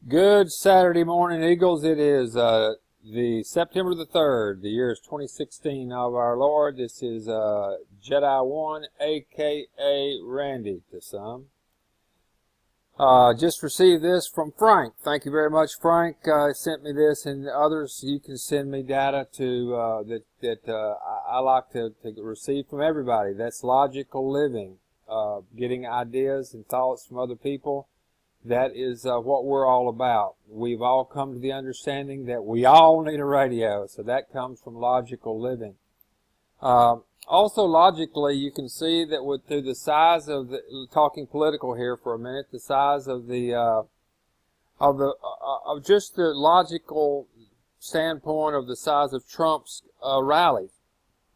Good Saturday morning, Eagles. It is the September the 3rd. The year is 2016 of our Lord. This is Jedi 1, a.k.a. Randy to some. Just received this from Frank. Thank you very much, Frank. Sent me this, and others. You can send me data to that I like to receive from everybody. That's logical living, getting ideas and thoughts from other people. That is what we're all about. We've all come to the understanding that we all need a radio, so that comes from logical living. Also, logically, you can see that through the size of talking political here for a minute, the size of just the logical standpoint of the size of Trump's rallies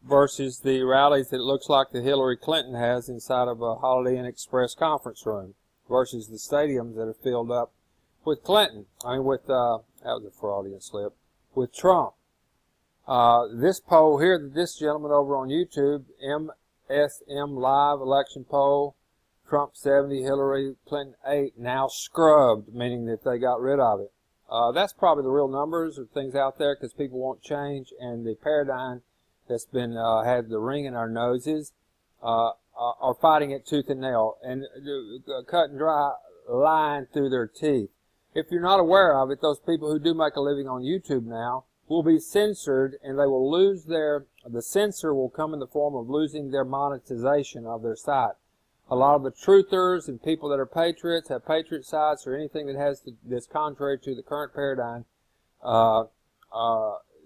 versus the rallies that it looks like that Hillary Clinton has inside of a Holiday Inn Express conference room, versus the stadiums that are filled up with Clinton. that was a Freudian slip, with Trump. This poll here, this gentleman over on YouTube, MSM Live election poll, Trump 70, Hillary Clinton 8, now scrubbed, meaning that they got rid of it. That's probably the real numbers or things out there, because people won't change, and the paradigm that's been had the ring in our noses are fighting it tooth and nail, and cut and dry, lying through their teeth. If you're not aware of it, those people who do make a living on YouTube now will be censored, and they will lose the censor will come in the form of losing their monetization of their site. A lot of the truthers and people that are patriots, have patriot sites, or anything that that's contrary to the current paradigm,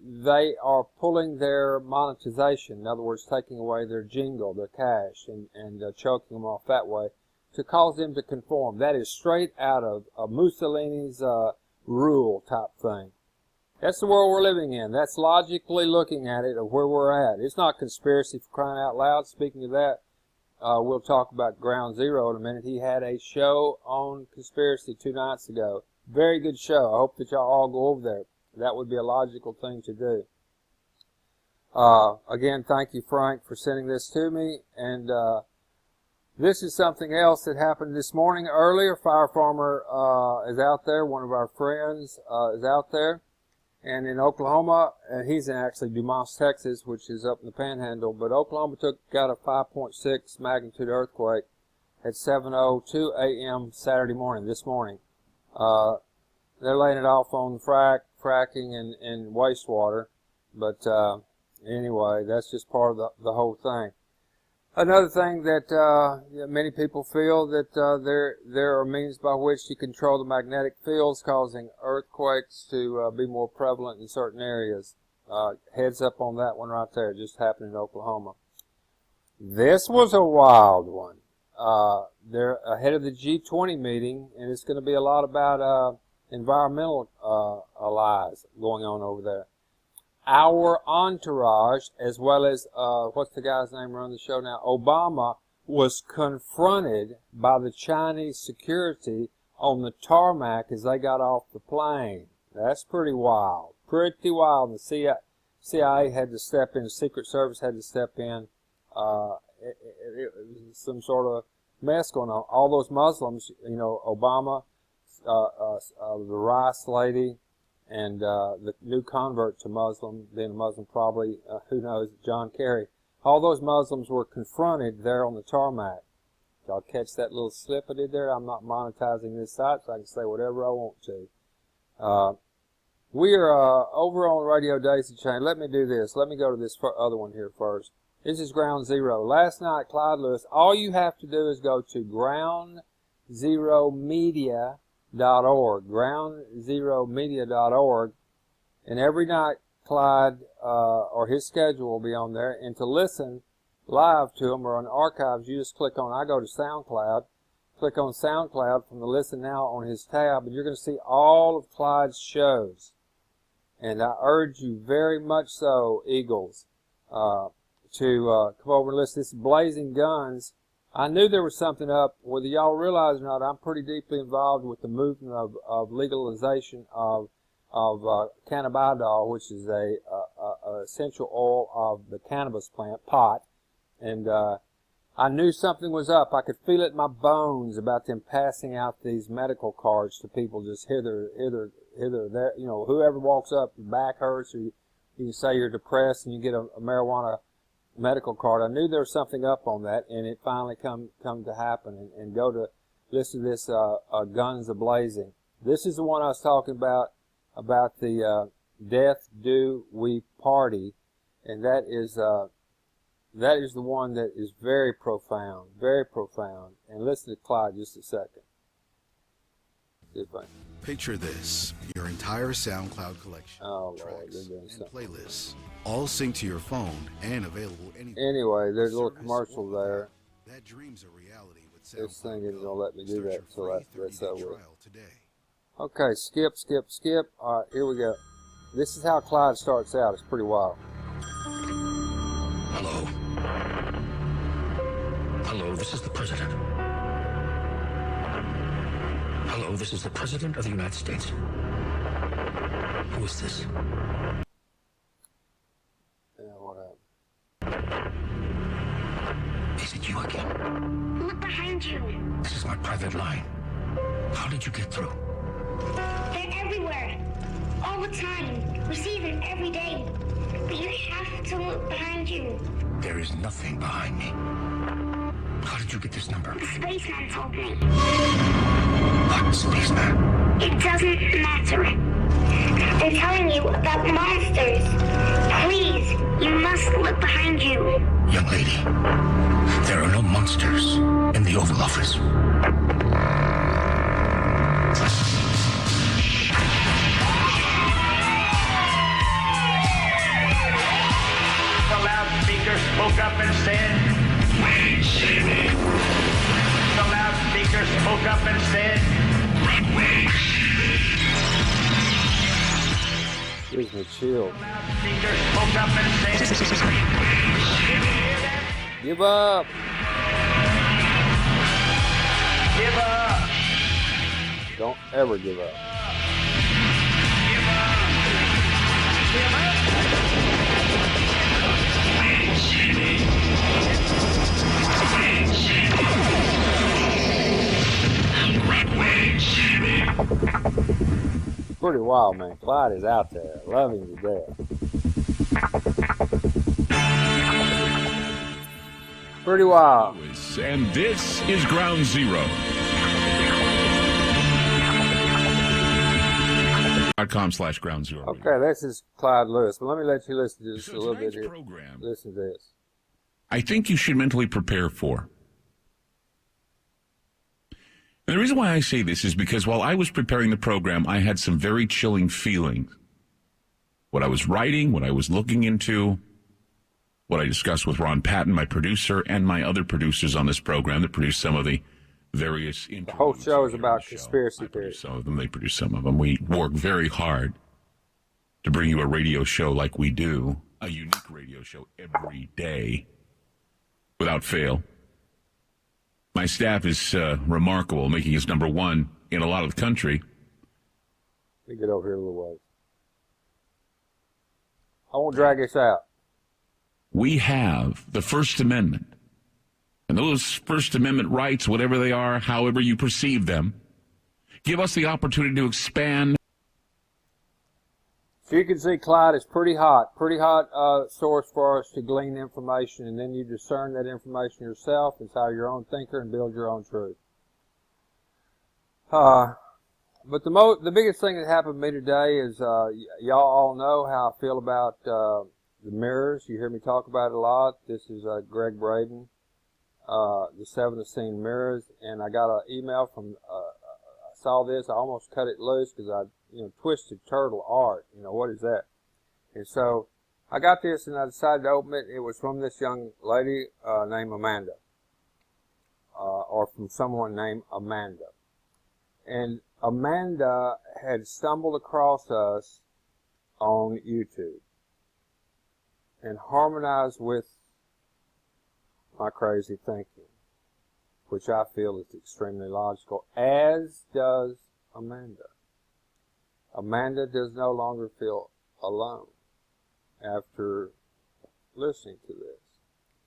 they are pulling their monetization, in other words, taking away their jingle, their cash, and choking them off that way to cause them to conform. That is straight out of Mussolini's rule type thing. That's the world we're living in. That's logically looking at it of where we're at. It's not conspiracy, for crying out loud. Speaking of that, we'll talk about Ground Zero in a minute. He had a show on conspiracy 2 nights ago. Very good show. I hope that y'all all go over there. That would be a logical thing to do. Again, thank you, Frank, for sending this to me. And this is something else that happened this morning earlier. Fire Farmer is out there. One of our friends is out there. And in Oklahoma, and he's in actually Dumas, Texas, which is up in the Panhandle. But Oklahoma got a 5.6 magnitude earthquake at 7:02 a.m. Saturday morning, this morning. They're laying it off on fracking and wastewater, but anyway, that's just part of the whole thing. Another thing that many people feel that there are means by which to control the magnetic fields, causing earthquakes to be more prevalent in certain areas. Heads up on that one right there. Just happened in Oklahoma. This was a wild one. They're ahead of the G20 meeting, and it's going to be a lot about environmental lies going on over there. Our entourage, as well as what's the guy's name running the show now, Obama, was confronted by the Chinese security on the tarmac as they got off the plane. That's pretty wild. Pretty wild. The CIA had to step in. The Secret Service had to step in. It was some sort of mess going on. All those Muslims, Obama, the Rice lady, and the new convert to Muslim, being a Muslim probably, who knows, John Kerry. All those Muslims were confronted there on the tarmac. Y'all catch that little slip I did there? I'm not monetizing this site, so I can say whatever I want to. We are over on Radio Daisy Chain. Let me do this. Let me go to this other one here first. This is Ground Zero. Last night, Clyde Lewis, all you have to do is go to groundzeromedia.org, groundzeromedia.org, and every night Clyde or his schedule will be on there, and to listen live to them or on archives, you just click on, I go to SoundCloud, click on SoundCloud from the Listen Now on his tab, and you're going to see all of Clyde's shows. And I urge you very much so, Eagles, to come over and listen. This is Blazing Guns. I knew there was something up. Whether y'all realize or not, I'm pretty deeply involved with the movement of legalization of cannabidiol, which is a essential oil of the cannabis plant, pot. And I knew something was up. I could feel it in my bones about them passing out these medical cards to people just hither, there. You know, whoever walks up, your back hurts, or you say you're depressed and you get a marijuana medical card. I knew there was something up on that, and it finally come to happen. And go to listen to this Guns A-Blazing. This is the one I was talking about the Death Do We Party, and that is the one that is very profound, And listen to Clyde just a second. Picture this, your entire SoundCloud collection, tracks, and playlists, all synced to your phone and available anywhere. Anyway, there's a little commercial there. That dream's a reality with SoundCloud. This thing isn't going to let me do that, so that's over. Today. Okay, skip. All right, here we go. This is how Clyde starts out. It's pretty wild. Hello. Hello, this is the President. Hello, this is the President of the United States. Who is this? Yeah, what happened? Is it you again? Look behind you. This is my private line. How did you get through? They're everywhere. All the time. We see them every day. But you have to look behind you. There is nothing behind me. How did you get this number? The spaceman told me. What spaceman? It doesn't matter. They're telling you about monsters. Please, you must look behind you. Young lady, there are no monsters in the Oval Office. The loudspeaker spoke up and said, Wait, Sammy. the loudspeaker spoke up and said, Wait. Gives me chills. the loudspeaker spoke up and said, Give up. give up, Don't ever give up. give up. Pretty wild, man. Clyde is out there. I love him to death. Pretty wild. And this is Ground Zero. .com/Ground Zero. Okay, this is Clyde Lewis. But let me let you listen to this So a little bit tonight's here. program, Listen to this. I think you should mentally prepare for. And the reason why I say this is because while I was preparing the program, I had some very chilling feelings. What I was writing, what I was looking into, what I discussed with Ron Patton, my producer, and my other producers on this program that produced some of the various interviews. The whole show is here on about the show. conspiracy I produced theories. some of them, they produced some of them. We work very hard to bring you a radio show like we do, a unique radio show every day, without fail. My staff is remarkable, making us number one in a lot of the country. Let me get over here a little ways. I won't drag this out. We have the First Amendment. And those First Amendment rights, whatever they are, however you perceive them, give us the opportunity to expand. So you can see Clyde is pretty hot source for us to glean information, and then you discern that information yourself inside your own thinker and build your own truth. But the biggest thing that happened to me today is y'all all know how I feel about the mirrors. You hear me talk about it a lot. This is Greg Braden, the 7 Scene Mirrors, and I got an email from. I saw this. I almost cut it loose because I. Twisted Turtle art. What is that? And so I got this and I decided to open it. It was from this young lady named Amanda. Or from someone named Amanda. And Amanda had stumbled across us on YouTube and harmonized with my crazy thinking, which I feel is extremely logical, as does Amanda. Amanda does no longer feel alone after listening to this.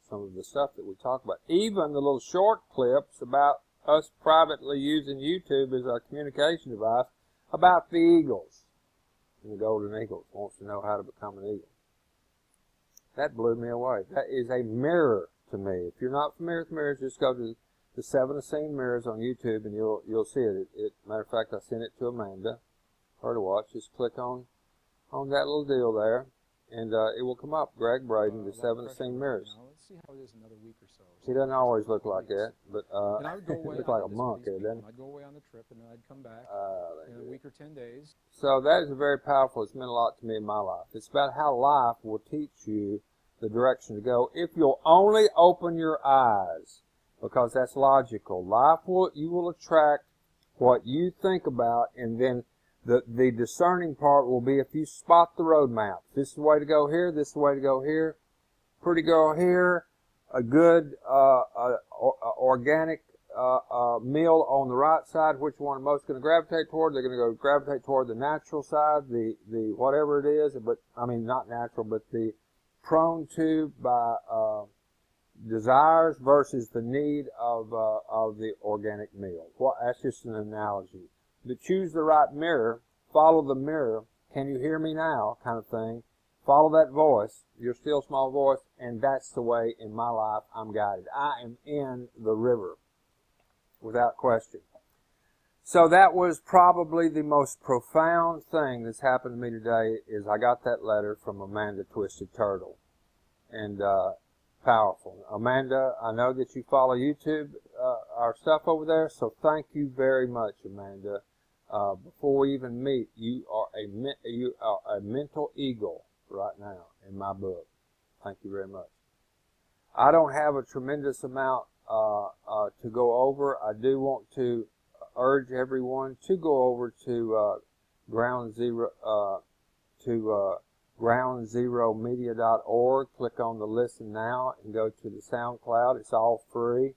some of the stuff that we talk about. Even the little short clips about us privately using YouTube as our communication device about the Eagles. And the Golden Eagles wants to know how to become an Eagle. That blew me away. That is a mirror to me. If you're not familiar with mirrors, just go to the 7 Essene Mirrors on YouTube and you'll see it. Matter of fact, I sent it to Amanda for her to watch. Just click on that little deal there, and it will come up. Greg Braden, the 7 Essene Mirrors. Now, let's see how it is another week or so. He doesn't always look like that, but and I would go he away looks like a on this monk with these here, doesn't people. I'd go away on the trip, and then I'd come back in a week or 10 days. So that is very powerful. It's meant a lot to me in my life. It's about how life will teach you the direction to go if you'll only open your eyes, because that's logical. You will attract what you think about, and then the discerning part will be if you spot the road map. This is the way to go here, this is the way to go here. Pretty girl here, a good organic meal on the right side. Which one are most going to gravitate toward? They're going to gravitate toward the natural side, the whatever it is, but I mean not natural, but the prone to by desires versus the need of the organic meal. Well, that's just an analogy. But choose the right mirror, follow the mirror, can you hear me now kind of thing. Follow that voice, your still small voice, and that's the way in my life I'm guided. I am in the river, without question. So that was probably the most profound thing that's happened to me today, is I got that letter from Amanda Twisted Turtle. And powerful. Amanda, I know that you follow YouTube, our stuff over there, so thank you very much, Amanda. Before we even meet, you are a mental eagle right now in my book. Thank you very much. I don't have a tremendous amount to go over. I do want to urge everyone to go over to groundzeromedia.org. Click on the Listen Now and go to the SoundCloud. It's all free,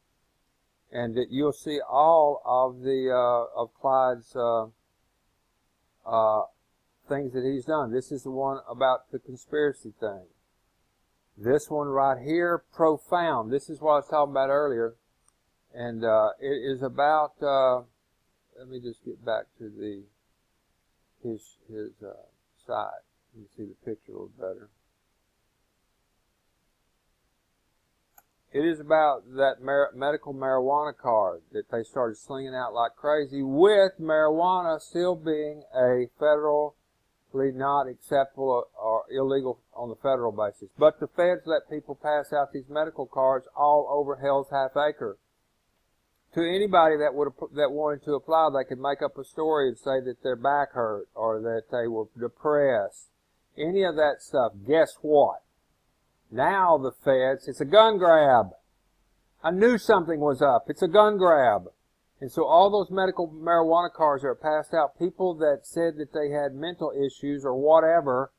and you'll see all of the of Clyde's things that he's done. This is the one about the conspiracy thing. This one right here, profound. This is what I was talking about earlier, and it is about. Let me just get back to his site. You can see the picture a little better. It is about that medical marijuana card that they started slinging out like crazy, with marijuana still being a federally not acceptable or illegal on the federal basis. But the feds let people pass out these medical cards all over Hell's Half Acre. To anybody that wanted to apply, they could make up a story and say that their back hurt or that they were depressed. Any of that stuff. Guess what? Now the feds, it's a gun grab. I knew something was up. It's a gun grab. And so all those medical marijuana cards that are passed out, people that said that they had mental issues or whatever,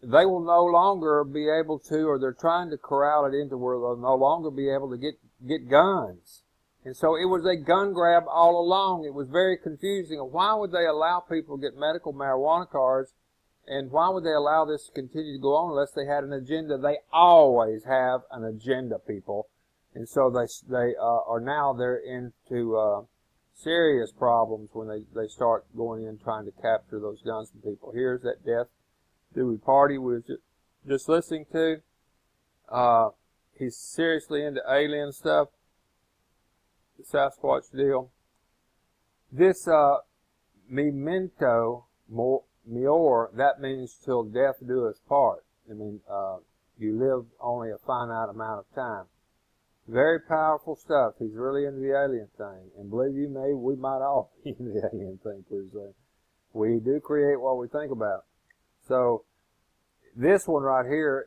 they will no longer be able to, or they're trying to corral it into where they'll no longer be able to get guns. And so it was a gun grab all along. It was very confusing. Why would they allow people to get medical marijuana cards? And why would they allow this to continue to go on unless they had an agenda? They always have an agenda, people. And so they are now they're into serious problems when they start going in trying to capture those guns from people. Here's that Death Dewey Party we was just listening to. He's seriously into alien stuff, the Sasquatch deal. This memento mori, that means till death do us part. I mean, you live only a finite amount of time. Very powerful stuff. He's really into the alien thing. And believe you me, we might all be into the alien thing pretty soon. We do create what we think about. So, this one right here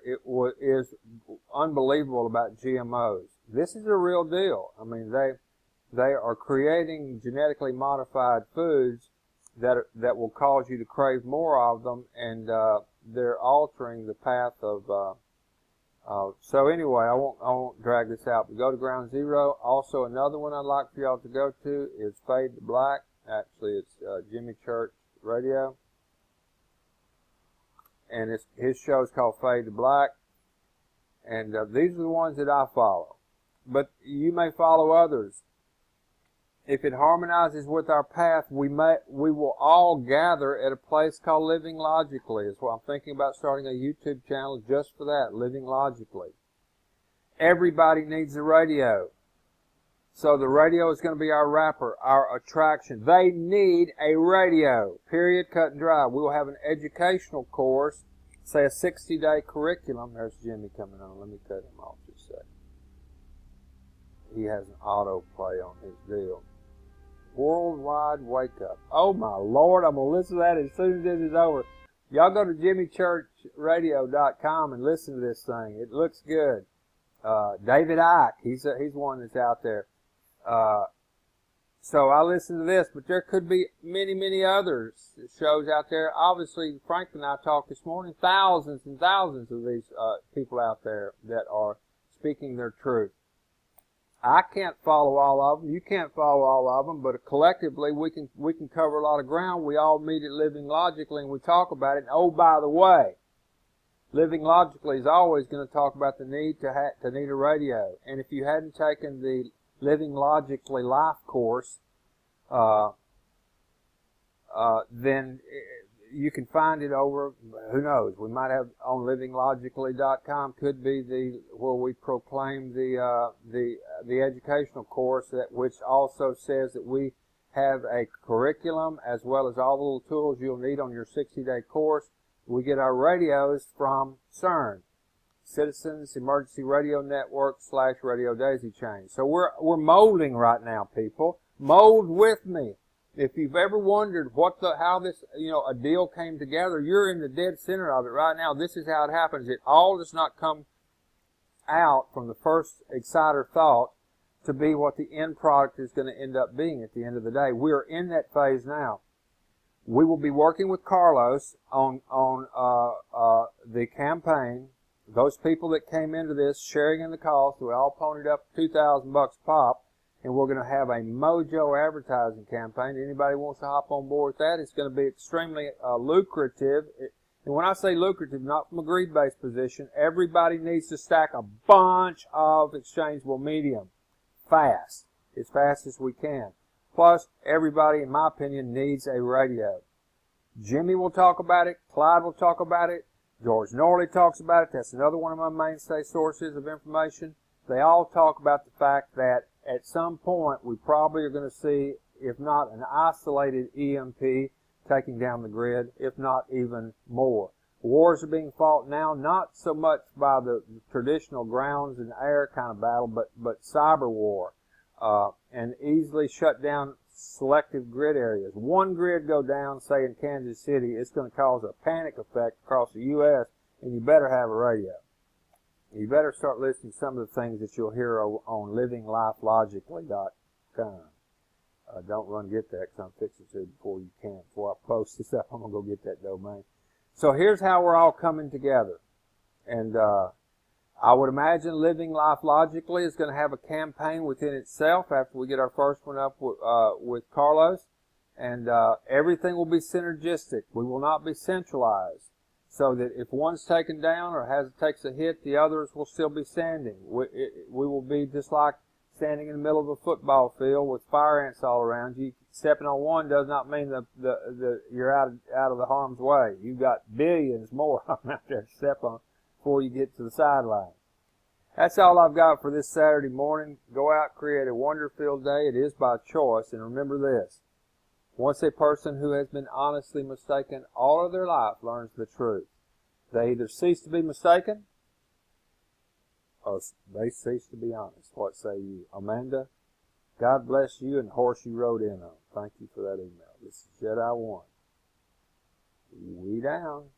is unbelievable about GMOs. This is a real deal. I mean, they are creating genetically modified foods that will cause you to crave more of them, and they're altering the path of. So anyway, I won't drag this out. But go to Ground Zero. Also, another one I'd like for y'all to go to is Fade to Black. Actually, it's Jimmy Church Radio, and his show is called Fade to Black. And these are the ones that I follow. But you may follow others. If it harmonizes with our path, we will all gather at a place called Living Logically. That's why I'm thinking about starting a YouTube channel just for that, Living Logically. Everybody needs a radio. So the radio is going to be our wrapper, our attraction. They need a radio. Period, cut and dry. We will have an educational course, say a 60-day curriculum. There's Jimmy coming on. Let me cut him off just a second. He has an autoplay on his deal. Worldwide Wake Up. Oh my Lord, I'm going to listen to that as soon as this is over. Y'all go to jimmychurchradio.com and listen to this thing. It looks good. David Icke, he's one that's out there. So I listen to this, but there could be many, many other shows out there. Obviously, Frank and I talked this morning, thousands and thousands of these people out there that are speaking their truth. I can't follow all of them. You can't follow all of them, but collectively we can cover a lot of ground. We all meet at Living Logically and we talk about it. And oh, by the way, Living Logically is always going to talk about the need to need a radio. And if you hadn't taken the Living Logically Life course, then you can find it over, who knows, we might have on livinglogically.com, could be where we proclaim the educational course, which also says that we have a curriculum as well as all the little tools you'll need on your 60-day course. We get our radios from CERN, Citizens Emergency Radio Network / Radio Daisy Chain. So we're molding right now, people. Mold with me. If you've ever wondered how this, a deal came together, you're in the dead center of it right now. This is how it happens. It all does not come out from the first exciter thought to be what the end product is going to end up being at the end of the day. We're in that phase now. We will be working with Carlos on the campaign. Those people that came into this sharing in the cost, we all ponied up $2,000 pop. And we're going to have a Mojo advertising campaign. Anybody wants to hop on board with that? It's going to be extremely lucrative. And when I say lucrative, not from a greed-based position, everybody needs to stack a bunch of exchangeable medium fast, as fast as we can. Plus, everybody, in my opinion, needs a radio. Jimmy will talk about it. Clyde will talk about it. George Norley talks about it. That's another one of my mainstay sources of information. They all talk about the fact that at some point, we probably are going to see, if not an isolated EMP taking down the grid, if not even more. Wars are being fought now, not so much by the traditional grounds and air kind of battle, but cyber war, and easily shut down selective grid areas. One grid go down, say in Kansas City, it's going to cause a panic effect across the U.S., and you better have a radio. You better start listening to some of the things that you'll hear on livinglifelogically.com. Don't run get that because I'm fixing to before you can. Before I post this up, I'm going to go get that domain. So here's how we're all coming together. And I would imagine Living Life Logically is going to have a campaign within itself after we get our first one up with Carlos. And everything will be synergistic. We will not be centralized. So that if one's taken down or takes a hit, the others will still be standing. We will be just like standing in the middle of a football field with fire ants all around you. Stepping on one does not mean you're out of the harm's way. You've got billions more out there to step on before you get to the sideline. That's all I've got for this Saturday morning. Go out, create a wonder-filled day. It is by choice. And remember this. Once a person who has been honestly mistaken all of their life learns the truth, they either cease to be mistaken or they cease to be honest. What say you? Amanda, God bless you and the horse you rode in on. Thank you for that email. This is Jedi One. We down.